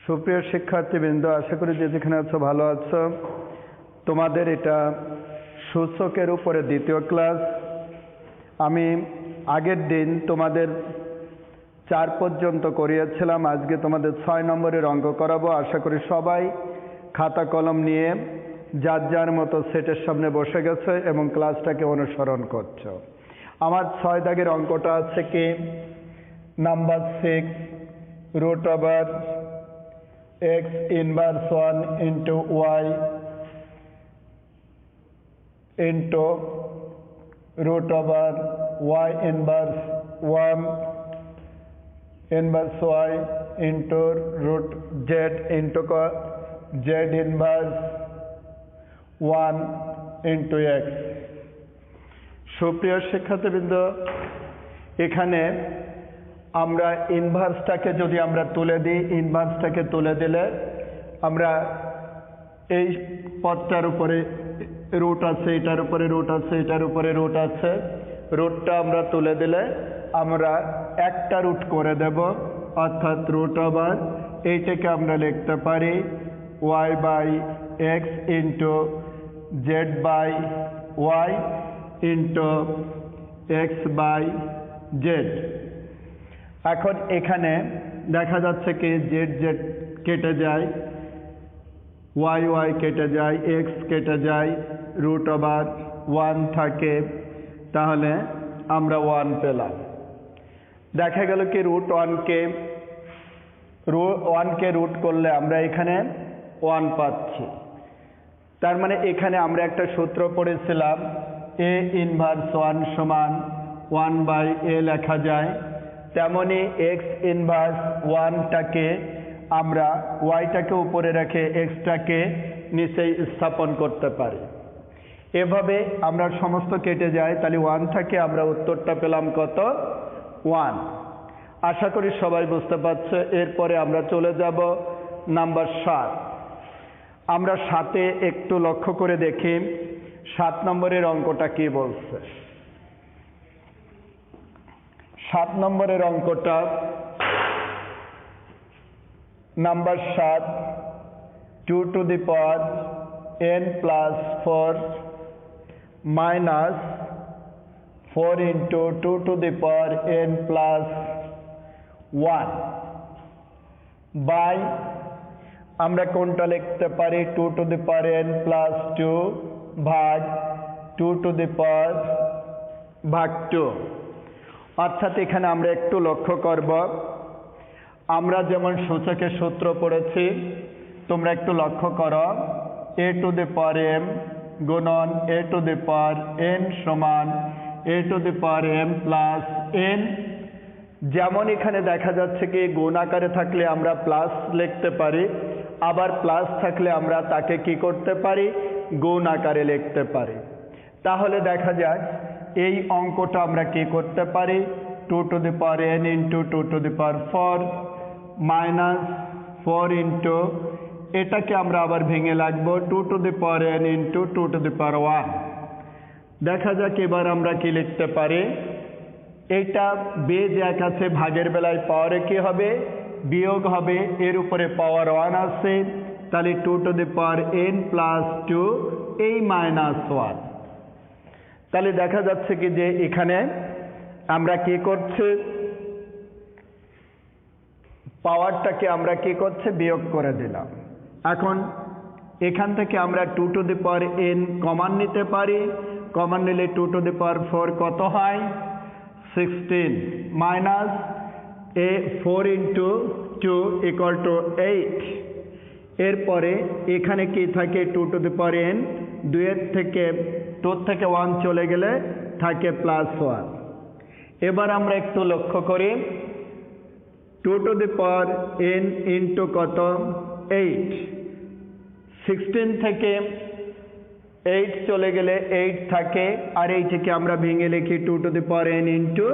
সুপ্রিয় শিক্ষার্থীবৃন্দ, আশা করি যে যেখানে আছো ভালো আছো। তোমাদের এটা সূচকের উপরে দ্বিতীয় ক্লাস। আমি আগের দিন তোমাদের 4 পর্যন্ত করিয়েছিলাম, আজকে তোমাদের 6 নম্বরের অঙ্ক করাবো। আশা করি সবাই খাতা কলম নিয়ে যার যার মতো সেটের সামনে বসে গেছে এবং ক্লাসটাকে অনুসরণ করছো। আমার 6 দাগের অঙ্কটা আছে কি, number 6 √/(x inverse 1 into y into √/(y inverse 1 inverse y into √z into z inverse 1 into x। সুপ্রিয় শিক্ষার্থীবৃন্দ, এখানে আমরা ইনভার্সটাকে যদি আমরা তুলে দিই, ইনভার্সটাকে তুলে দিলে আমরা এই পদটার উপরে রুট আছে, এটার উপরে রুট আছে, এটার উপরে রুট আছে, রুটটা আমরা তুলে দিলে আমরা একটা রুট করে দেব, অর্থাৎ √/, এইটাকে আমরা লিখতে পারি y/(x) into z/y into x/z। এখন এখানে দেখা যাচ্ছে কি z কেটে যায়, y কেটে যায়, x কেটে যায়, √/(1) থাকে, তাহলে আমরা 1 পেলাম। দেখা গেল কি √1কে রুট করলে আমরা এখানে 1 পাচ্ছি। তার মানে এখানে আমরা একটা সূত্র পড়েছিলাম, a ইনভার্স 1 সমান 1/a লেখা যায়। তেমনি x ইনভার্স 1টাকে আমরা yটাকে উপরে রেখে xটাকে নিচে স্থাপন করতে পারি। এভাবে আমরা সমস্ত কেটে যাই, তাহলে 1 থেকে আমরা উত্তরটা পেলাম কত? 1। আশা করি সবাই বুঝতে পারছে। এরপরে আমরা চলে যাব নাম্বার 7। আমরা 7-এ একটু লক্ষ্য করে দেখি 7 নম্বরের অঙ্কটা কি বলছে। 7 নম্বরের অঙ্কটা number 7 2n+4 - 4 into 2n+1 by, আমরা কোনটা লিখতে পারি, 2n+2 ভাগ 2/2। অর্থাৎ এখানে আমরা একটু লক্ষ্য করব, আমরা যেমন সূচকের সূত্র পড়েছি, তোমরা একটু লক্ষ্য করো, a⁴m গুণন a⁴n সমান a⁴m+n। যেমন এখানে দেখা যাচ্ছে কি গুণ আকারে থাকলে আমরা প্লাস লিখতে পারি, আবার প্লাস থাকলে আমরা তাকে কি করতে পারি, গুণ আকারে লিখতে পারি। তাহলে দেখা যাক এই অঙ্কটা আমরা কি করতে পারি, 2n into 2⁴ মাইনাস 4 into এটাকে আমরা আবার ভেঙে লাগবো 2n into 2⁴1। দেখা যাক এবার আমরা কি লিখতে পারি, এটা বেজ 1 আছে, ভাগের বেলায় পাওয়ারে কি হবে, বিয়োগ হবে, এর উপরে পাওয়ার 1 আছে, তাহলে 2n+2 এই -1। তাহলে দেখা যাচ্ছে কি যে এখানে আমরা কি করছি, পাওয়ারটাকে আমরা কি করছি, বিয়োগ করে দিলাম। এখন এখান থেকে আমরা 2n কমন নিতে পারি, কমন নিলে 2⁴ কত হয়, 16 মাইনাস 4 into 2 = 8। এরপরে এখানে কি থাকে, 2n, 2 থেকে 1 চলে গেলে থাকে +1। এবার আমরা একটু লক্ষ্য করি, 2n into কত, 8, 16 থেকে 8 চলে গেলে 8 থাকে, আর এইটাকে আমরা ভেঙে লিখি 2n into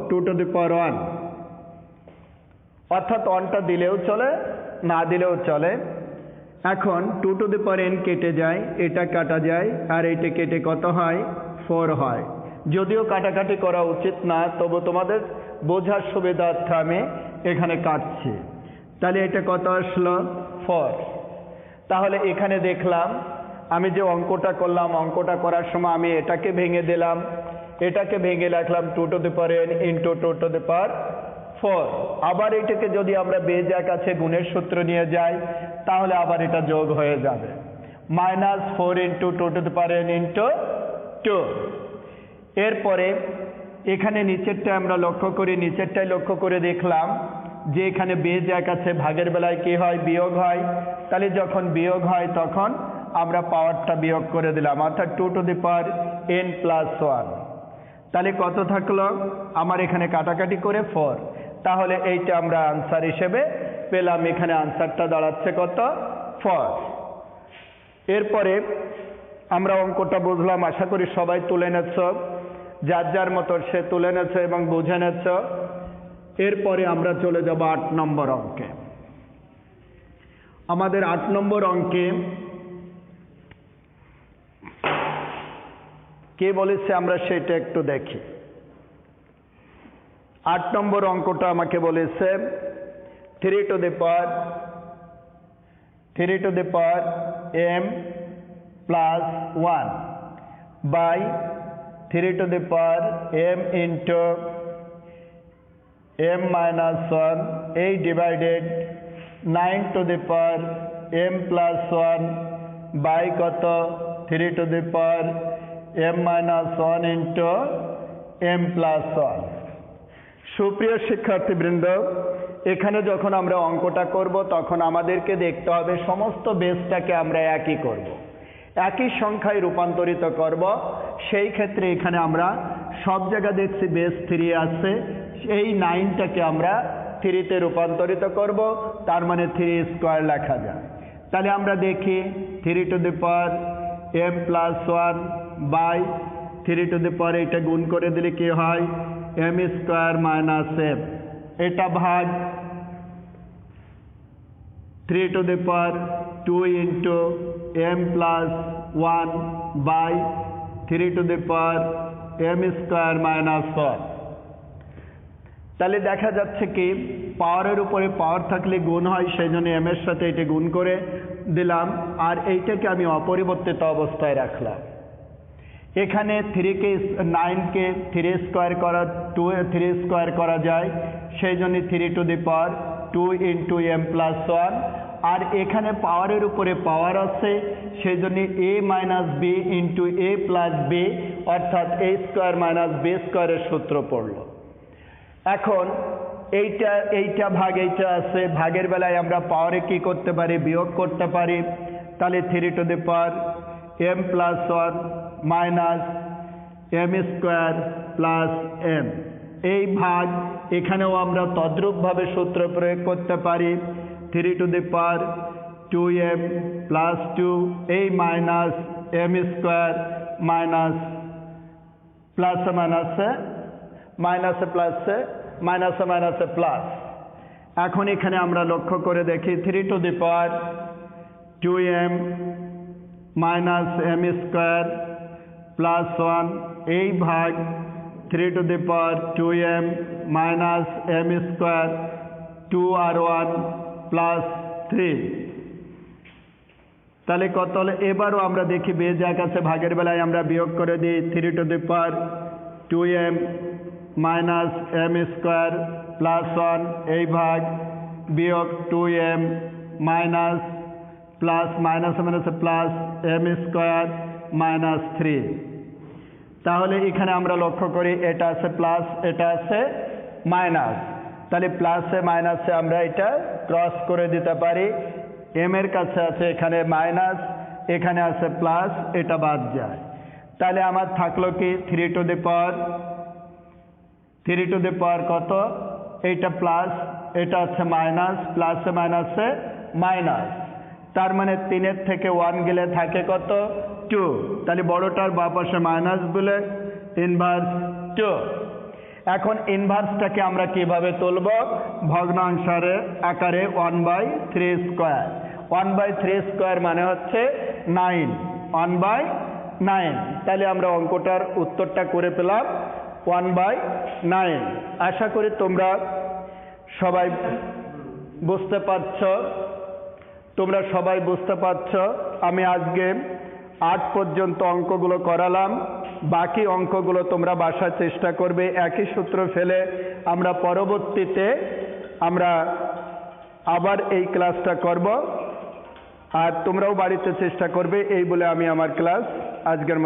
2⁴1, অর্থাৎ 1টা দিলেও চলে, না দিলেও চলে। এখন 2n কেটে যায়, এটা কাটা যায়, আর এটা কেটে কত হয়, 4 হয়। যদিও কাটাকাটি করা উচিত না, তবু তোমাদের বোঝার সুবিধার্থে আমি এখানে কাটছি। তাহলে এটা কত আসলো? 4। তাহলে এখানে দেখলাম আমি যে অঙ্কটা করলাম, অঙ্কটা করার সময় আমি এটাকে ভেঙে দিলাম, এটাকে ভেঙে রাখলাম 2 to the power n into 2 to the power 4। আবার এটাকে যদি আমরা বেজ কাছে গুণের সূত্র নিয়ে যাই, তাহলে আবার এটা যোগ হয়ে যাবে, -4 into 2 to the power n into 2। এরপরে এখানে নিচেরটা আমরা লক্ষ্য করি, নিচেরটাই লক্ষ্য করে দেখলাম যে এখানে বেজ আছে, ভাগের বেলায় কি হয়? বিয়োগ হয়। তাহলে যখন বিয়োগ হয় তখন আমরা পাওয়ারটা বিয়োগ করে দিলাম, অর্থাৎ 2 to the power n plus 1। তাহলে কত থাকলো? আমার এখানে কাটাকাটি করে 4। তাহলে এইটা আমরা আনসার হিসেবে পেলাম। এখানে আনসারটা দাঁড়াচ্ছে কত? 4। এরপরে আমরা অঙ্কটা বুঝলাম, আশা করি সবাই তুলে নেছ, যার যার মতো সে তুলে নেছ এবং বুঝে নেছ। এরপরে আমরা চলে যাব 8 নম্বর অঙ্কে। আমাদের 8 নম্বর অঙ্কে কে বলেছে আমরা সেটা একটু দেখি। 8 নম্বর অঙ্কটা আমাকে বলেছে 3 to the power m plus 1 by 3 to the power m into m minus 1 এই divided 9 to the power m plus 1 by কত? 3 to the power m minus 1 into m plus 1। সুপ্রিয় শিক্ষার্থীবৃন্দ, এখানে যখন আমরা অঙ্কটা করব তখন আমাদেরকে দেখতে হবে সমস্ত বেসটাকে আমরা একই করব, একই সংখ্যায় রূপান্তরিত করব। সেই ক্ষেত্রে এখানে আমরা সব জায়গা দেখছি বেস 3 আছে, এই 9টাকে আমরা 3-তে রূপান্তরিত করব, তার মানে 3 স্কোয়ার লেখা যায়। তাহলে আমরা দেখি 3 to the power m plus 1 by 3 to the power, এটা গুণ করে দিলে কি হয়? m স্কোয়ার মাইনাস m, এটা ভাগ 3 to the power 2 into m plus 1 by 3 to the power m square minus 1। তাহলে দেখা যাচ্ছে কি পাওয়ারের উপরে পাওয়ার থাকলে গুণ হয়, সেই জন্য m এর সাথে এটা গুণ করে দিলাম, আর এইটাকে আমি অপরিবর্তিত অবস্থায় রাখলাম। এখানে 9কে 3 স্কোয়ার করা 3 স্কোয়ার করা যায়, সেই জন্য 3 to the power 2 into m plus 1। আর এখানে পাওয়ারের উপরে পাওয়ার আছে, সেই জন্য a minus B into a plus B, অর্থাৎ a স্কোয়ার মাইনাস বি স্কোয়ারের সূত্র পড়লো। এখন এইটা ভাগ এইটা আছে, ভাগের বেলায় আমরা পাওয়ারে কি করতে পারি? বিয়োগ করতে পারি। তাহলে 3 to the power m plus 1 minus m square plus m, এই ভাগ এখানেও আমরা তদ্রূপভাবে সূত্র প্রয়োগ করতে পারি। 3 to the power 2m plus 2 এই মাইনাস m স্কোয়ার মাইনাস প্লাসে মাইনাসে মাইনাসে প্লাসে মাইনাসে মাইনাসে প্লাস। এখন এখানে আমরা লক্ষ্য করে দেখি 3 to the power 2m minus m square plus 1 এই ভাগ 3 to the power 2m minus m square 2 আর 1 প্লাস 3। তাহলে কত হলো? এবারও আমরা দেখি বেজ আছে, ভাগের বেলায় আমরা বিয়োগ করে দিই 3 to the power 2m minus m square plus 1 এই ভাগ বিয়োগ 2m মাইনাস প্লাস মাইনাসে মাইনাসে প্লাস m স্কোয়ার মাইনাস 3। তাহলে এখানে আমরা লক্ষ্য করি এটা আছে প্লাস, এটা আছে মাইনাস, তাহলে প্লাসে মাইনাসে আমরা এটা ক্রস করে দিতে পারি। m এর কাছে আছে এখানে মাইনাস, এখানে আছে প্লাস, এটা বাদ যায়। তাহলে আমার থাকলো কি 3 টু দি পাওয়ার কত? এইটা প্লাস, এটা আছে মাইনাস, প্লাসে মাইনাসে মাইনাস, তার মানে 3 থেকে 1 গেলে থাকে কত? 2। তাহলে বড়টার বাঁ পাশে মাইনাস বলে ইনভার্স 2। এখন ইনভার্সটাকে আমরা কিভাবে তুলব? ভগ্নাংশের আকারে 1/3 স্কোয়ার। 1/3 স্কোয়ার মানে হচ্ছে 9, 1/3 9। তাহলে আমরা অঙ্কটার উত্তরটা করে পেলাম 1/9। আশা করি তোমরা সবাই বুঝতে পারছ। আমি আজকে 8 পর্যন্ত অঙ্কগুলো করালাম, বাকি অঙ্কগুলো তোমরা বাসায় চেষ্টা করবে। একই সূত্র ফেলে আমরা পরবর্তীতে আবার এই ক্লাসটা করব, আর তোমরাও বাড়িতে চেষ্টা করবে। এই বলে আমি আমার ক্লাস আজকের